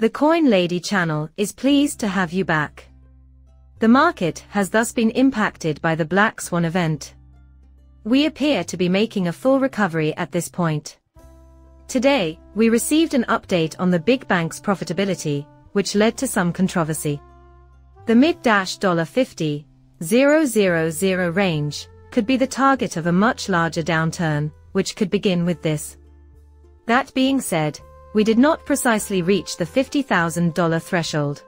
The Coin Lady channel is pleased to have you back. The market has thus been impacted by the Black Swan event. We appear to be making a full recovery at this point. Today, we received an update on the big banks' profitability, which led to some controversy. The mid-$50,000 range could be the target of a much larger downturn, which could begin with this. That being said, we did not precisely reach the $50,000 threshold.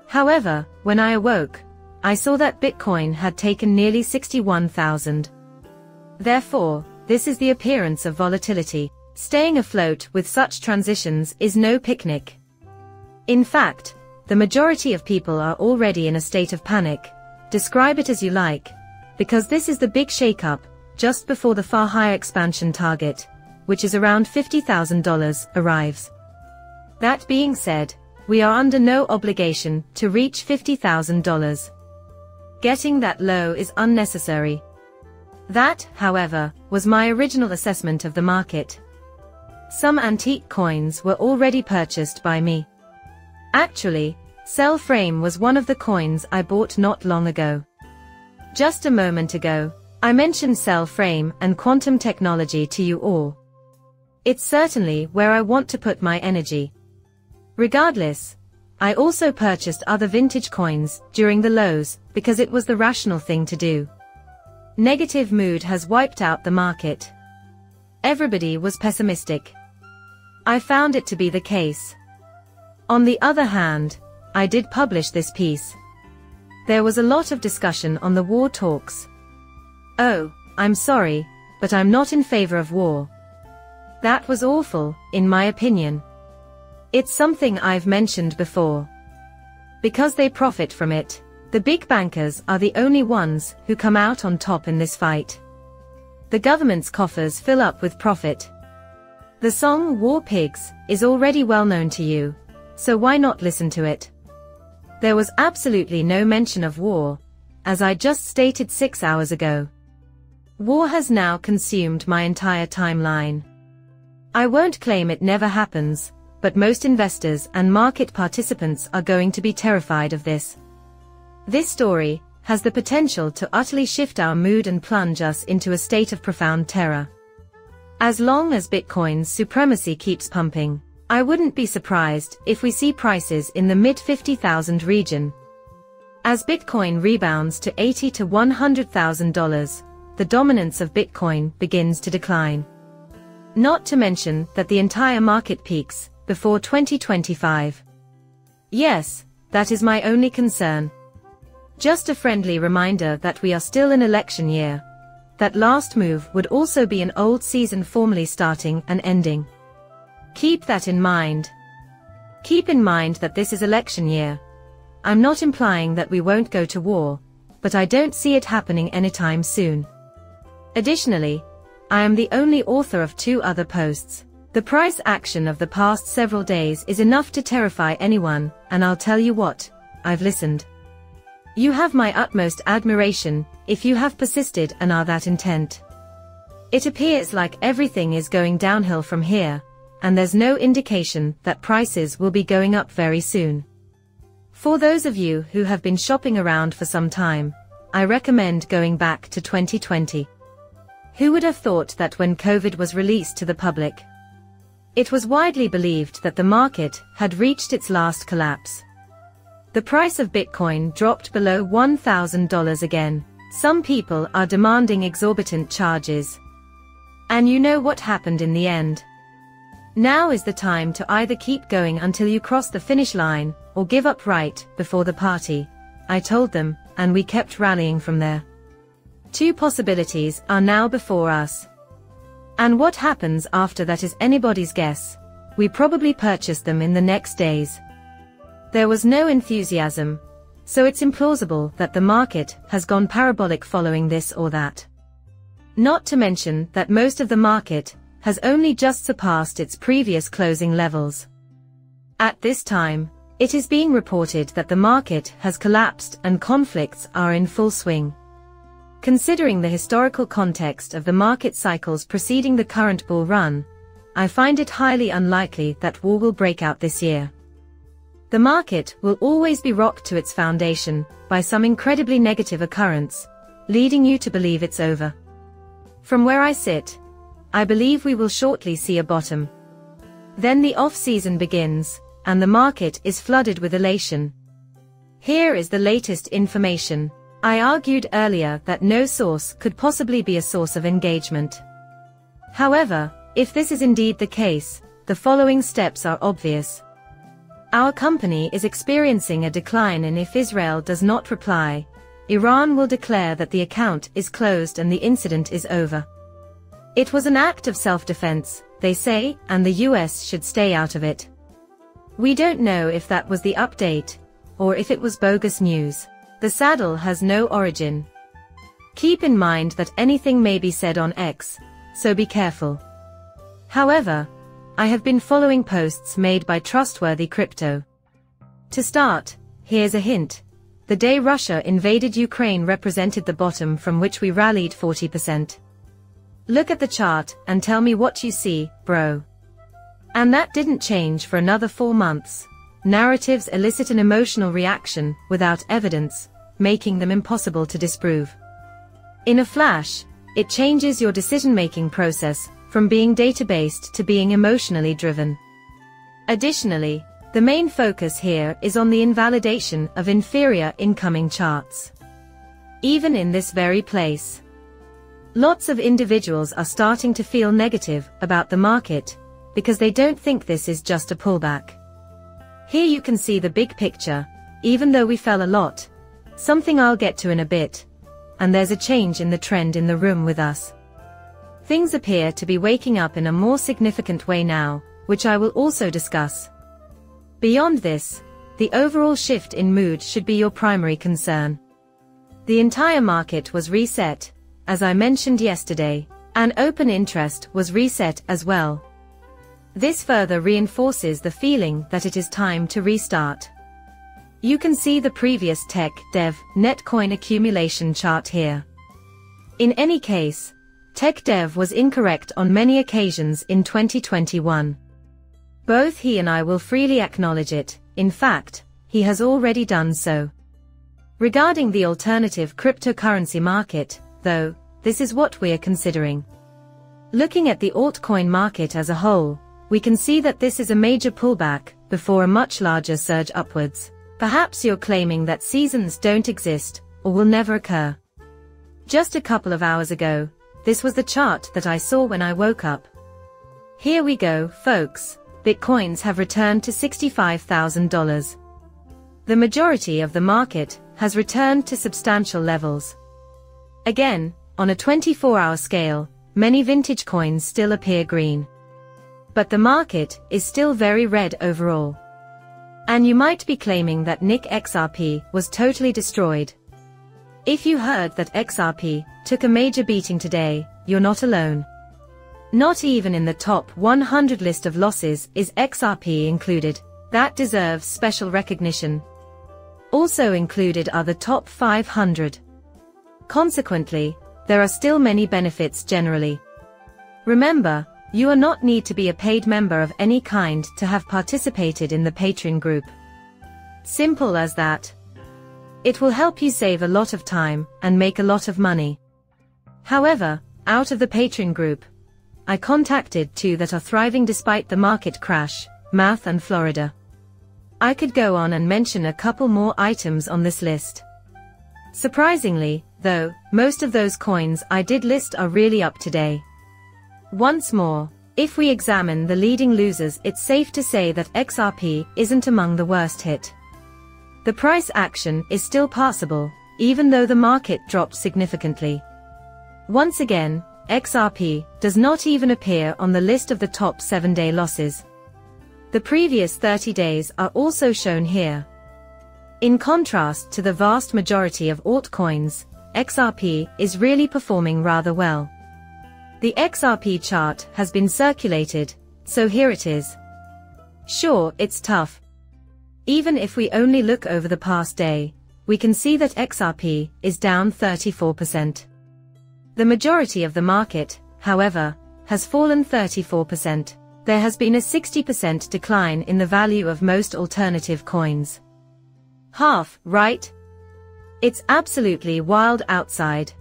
However, when I awoke, I saw that Bitcoin had taken nearly 61,000. Therefore, this is the appearance of volatility. Staying afloat with such transitions is no picnic. In fact, the majority of people are already in a state of panic, describe it as you like, because this is the big shakeup, just before the far higher expansion target, which is around $50,000, arrives. That being said, we are under no obligation to reach $50,000. Getting that low is unnecessary. That, however, was my original assessment of the market. Some antique coins were already purchased by me. Actually, Cell Frame was one of the coins I bought not long ago. Just a moment ago, I mentioned Cell Frame and quantum technology to you all. It's certainly where I want to put my energy. Regardless, I also purchased other vintage coins during the lows because it was the rational thing to do. Negative mood has wiped out the market. Everybody was pessimistic. I found it to be the case. On the other hand, I did publish this piece. There was a lot of discussion on the war talks. Oh, I'm sorry, but I'm not in favor of war. That was awful, in my opinion. It's something I've mentioned before. Because they profit from it, the big bankers are the only ones who come out on top in this fight. The government's coffers fill up with profit. The song War Pigs is already well known to you, so why not listen to it? There was absolutely no mention of war, as I just stated 6 hours ago. War has now consumed my entire timeline. I won't claim it never happens, but most investors and market participants are going to be terrified of this. This story has the potential to utterly shift our mood and plunge us into a state of profound terror. As long as Bitcoin's supremacy keeps pumping, I wouldn't be surprised if we see prices in the mid-$50,000 region. As Bitcoin rebounds to $80,000 to $100,000, the dominance of Bitcoin begins to decline. Not to mention that the entire market peaks before 2025. Yes, that is my only concern. Just a friendly reminder that we are still in election year. That last move would also be an old season formally starting and ending. Keep that in mind. Keep in mind that this is election year. I'm not implying that we won't go to war, but I don't see it happening anytime soon. Additionally, I am the only author of 2 other posts. The price action of the past several days is enough to terrify anyone, and I'll tell you what, I've listened. You have my utmost admiration, if you have persisted and are that intent. It appears like everything is going downhill from here, and there's no indication that prices will be going up very soon. For those of you who have been shopping around for some time, I recommend going back to 2020. Who would have thought that when COVID was released to the public, it was widely believed that the market had reached its last collapse. The price of Bitcoin dropped below $1,000 again. Some people are demanding exorbitant charges. And you know what happened in the end. Now is the time to either keep going until you cross the finish line, or give up right before the party, I told them, and we kept rallying from there. 2 possibilities are now before us. And what happens after that is anybody's guess. We probably purchased them in the next days. There was no enthusiasm, so it's implausible that the market has gone parabolic following this or that. Not to mention that most of the market has only just surpassed its previous closing levels. At this time, it is being reported that the market has collapsed and conflicts are in full swing. Considering the historical context of the market cycles preceding the current bull run, I find it highly unlikely that war will break out this year. The market will always be rocked to its foundation by some incredibly negative occurrence, leading you to believe it's over. From where I sit, I believe we will shortly see a bottom. Then the off-season begins, and the market is flooded with elation. Here is the latest information. I argued earlier that no source could possibly be a source of engagement. However, if this is indeed the case, the following steps are obvious. Our company is experiencing a decline, and if Israel does not reply, Iran will declare that the account is closed and the incident is over. It was an act of self-defense, they say, and the US should stay out of it. We don't know if that was the update, or if it was bogus news. The saddle has no origin. Keep in mind that anything may be said on X, so be careful. However, I have been following posts made by trustworthy crypto. To start, here's a hint. The day Russia invaded Ukraine represented the bottom from which we rallied 40%. Look at the chart and tell me what you see, bro. And that didn't change for another 4 months. Narratives elicit an emotional reaction without evidence, making them impossible to disprove. In a flash, it changes your decision-making process from being data-based to being emotionally driven. Additionally, the main focus here is on the invalidation of inferior incoming charts. Even in this very place, lots of individuals are starting to feel negative about the market because they don't think this is just a pullback. Here you can see the big picture. Even though we fell a lot, something I'll get to in a bit, and there's a change in the trend in the room with us. Things appear to be waking up in a more significant way now, which I will also discuss. Beyond this, the overall shift in mood should be your primary concern. The entire market was reset, as I mentioned yesterday, and open interest was reset as well. This further reinforces the feeling that it is time to restart. You can see the previous tech dev netcoin accumulation chart here. In any case, tech dev was incorrect on many occasions in 2021. Both he and I will freely acknowledge it. In fact, he has already done so. Regarding the alternative cryptocurrency market, though, this is what we are considering. Looking at the altcoin market as a whole, we can see that this is a major pullback before a much larger surge upwards. Perhaps you're claiming that seasons don't exist, or will never occur. Just a couple of hours ago, this was the chart that I saw when I woke up. Here we go, folks. Bitcoins have returned to $65,000. The majority of the market has returned to substantial levels. Again, on a 24-hour scale, many vintage coins still appear green. But the market is still very red overall. And you might be claiming that Xrp was totally destroyed. If you heard that Xrp took a major beating today, you're not alone. Not even in the top 100 list of losses is Xrp included. That deserves special recognition. Also included are the top 500. Consequently, there are still many benefits generally. Remember, you are not need to be a paid member of any kind to have participated in the Patreon group. Simple as that. It will help you save a lot of time and make a lot of money. However, out of the Patreon group, I contacted 2 that are thriving despite the market crash, Math and Florida. I could go on and mention a couple more items on this list. Surprisingly, though, most of those coins I did list are really up today. Once more, if we examine the leading losers, it's safe to say that Xrp isn't among the worst hit. The price action is still passable, even though the market dropped significantly. Once again, Xrp does not even appear on the list of the top 7-day losses. The previous 30 days are also shown here. In contrast to the vast majority of altcoins, Xrp is really performing rather well. The Xrp chart has been circulated, so here it is. Sure, it's tough. Even if we only look over the past day, we can see that Xrp is down 34%. The majority of the market, however, has fallen 34%. there has been a 60% decline in the value of most alternative coins. Half, right? It's absolutely wild outside.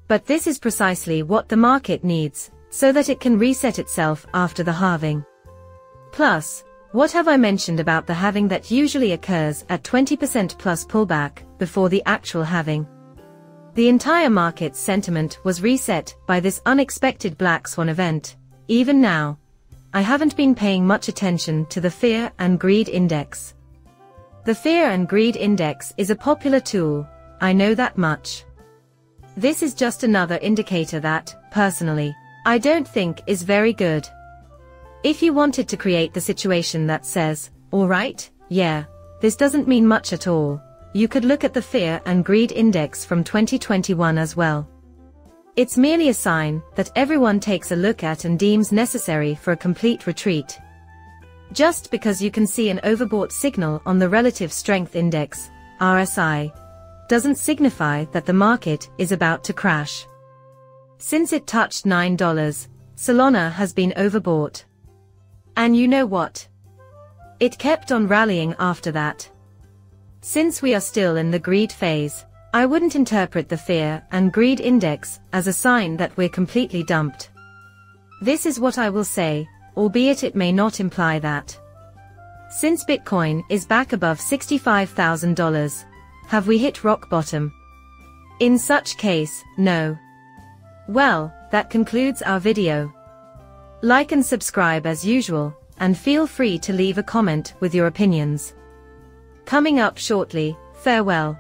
But this is precisely what the market needs, so that it can reset itself after the halving. Plus, what have I mentioned about the halving that usually occurs at 20% plus pullback before the actual halving? The entire market's sentiment was reset by this unexpected black swan event. Even now, I haven't been paying much attention to the Fear and Greed Index. The Fear and Greed Index is a popular tool, I know that much. This is just another indicator that, personally, I don't think is very good. If you wanted to create the situation that says, alright, yeah, this doesn't mean much at all, you could look at the Fear and Greed Index from 2021 as well. It's merely a sign that everyone takes a look at and deems necessary for a complete retreat. Just because you can see an overbought signal on the Relative Strength Index, RSI, doesn't signify that the market is about to crash. Since it touched $9, Solana has been overbought. And you know what? It kept on rallying after that. Since we are still in the greed phase, I wouldn't interpret the Fear and Greed Index as a sign that we're completely dumped. This is what I will say, albeit it may not imply that. Since Bitcoin is back above $65,000, have we hit rock bottom? In such case, no. Well, that concludes our video. Like and subscribe as usual, and feel free to leave a comment with your opinions. Coming up shortly, farewell.